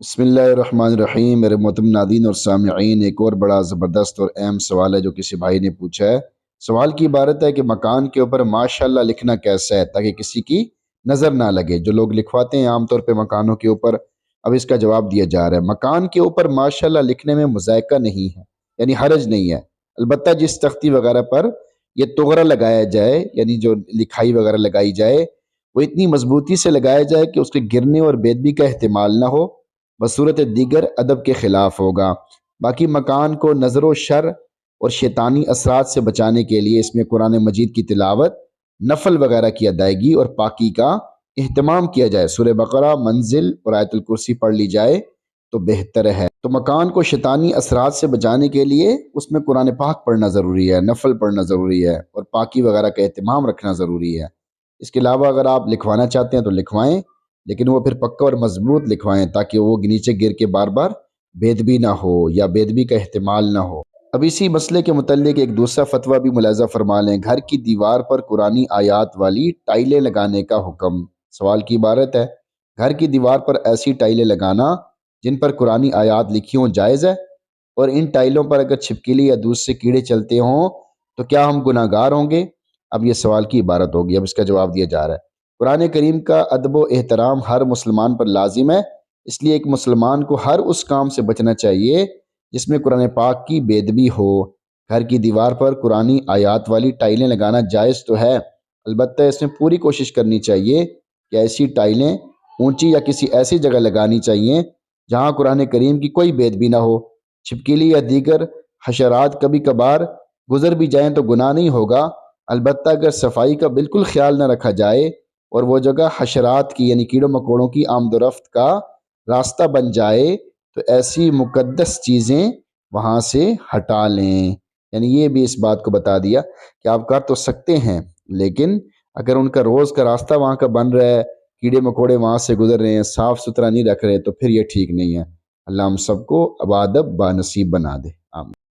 بسم اللہ الرحمن الرحیم۔ میرے محترم ناظرین اور سامعین، ایک اور بڑا زبردست اور اہم سوال ہے جو کسی بھائی نے پوچھا ہے۔ سوال کی عبارت ہے کہ مکان کے اوپر ماشاءاللہ لکھنا کیسا ہے تاکہ کسی کی نظر نہ لگے۔ جو لوگ لکھواتے ہیں عام طور پہ مکانوں کے اوپر، اب اس کا جواب دیا جا رہا ہے۔ مکان کے اوپر ماشاءاللہ لکھنے میں مذائقہ نہیں ہے، یعنی حرج نہیں ہے، البتہ جس تختی وغیرہ پر یہ تغرہ لگایا جائے، یعنی جو لکھائی وغیرہ لگائی جائے، وہ اتنی مضبوطی سے لگایا جائے کہ اس کے گرنے اور بے ادبی کا احتمال نہ ہو، بصورت دیگر ادب کے خلاف ہوگا۔ باقی مکان کو نظر و شر اور شیطانی اثرات سے بچانے کے لیے اس میں قرآن مجید کی تلاوت، نفل وغیرہ کی ادائیگی اور پاکی کا اہتمام کیا جائے۔ سورہ بقرہ، منزل اور آیت الکرسی پڑھ لی جائے تو بہتر ہے۔ تو مکان کو شیطانی اثرات سے بچانے کے لیے اس میں قرآن پاک پڑھنا ضروری ہے، نفل پڑھنا ضروری ہے اور پاکی وغیرہ کا اہتمام رکھنا ضروری ہے۔ اس کے علاوہ اگر آپ لکھوانا چاہتے ہیں تو لکھوائیں، لیکن وہ پھر پکا اور مضبوط لکھوائیں تاکہ وہ نیچے گر کے بار بار بے ادبی نہ ہو یا بے ادبی کا احتمال نہ ہو۔ اب اسی مسئلے کے متعلق ایک دوسرا فتویٰ بھی ملاحظہ فرما لیں۔ گھر کی دیوار پر قرآنی آیات والی ٹائلیں لگانے کا حکم۔ سوال کی عبارت ہے، گھر کی دیوار پر ایسی ٹائلیں لگانا جن پر قرآنی آیات لکھی ہوں جائز ہے، اور ان ٹائلوں پر اگر چھپکلی یا دوسرے کیڑے چلتے ہوں تو کیا ہم گناہ گار ہوں گے؟ اب یہ سوال کی عبارت ہوگی، اب اس کا جواب دیا جا رہا ہے۔ قرآن کریم کا ادب و احترام ہر مسلمان پر لازم ہے، اس لیے ایک مسلمان کو ہر اس کام سے بچنا چاہیے جس میں قرآن پاک کی بے ادبی ہو۔ گھر کی دیوار پر قرآنی آیات والی ٹائلیں لگانا جائز تو ہے، البتہ اس میں پوری کوشش کرنی چاہیے کہ ایسی ٹائلیں اونچی یا کسی ایسی جگہ لگانی چاہیے جہاں قرآن کریم کی کوئی بے ادبی نہ ہو۔ چھپکلی یا دیگر حشرات کبھی کبھار گزر بھی جائیں تو گناہ نہیں ہوگا، البتہ اگر صفائی کا بالکل خیال نہ رکھا جائے اور وہ جگہ حشرات کی یعنی کیڑوں مکوڑوں کی آمد و رفت کا راستہ بن جائے تو ایسی مقدس چیزیں وہاں سے ہٹا لیں۔ یعنی یہ بھی اس بات کو بتا دیا کہ آپ کر تو سکتے ہیں، لیکن اگر ان کا روز کا راستہ وہاں کا بن رہا ہے، کیڑے مکوڑے وہاں سے گزر رہے ہیں، صاف ستھرا نہیں رکھ رہے، تو پھر یہ ٹھیک نہیں ہے۔ اللہ ہم سب کو ابادب بانصیب بنا دے، آمین۔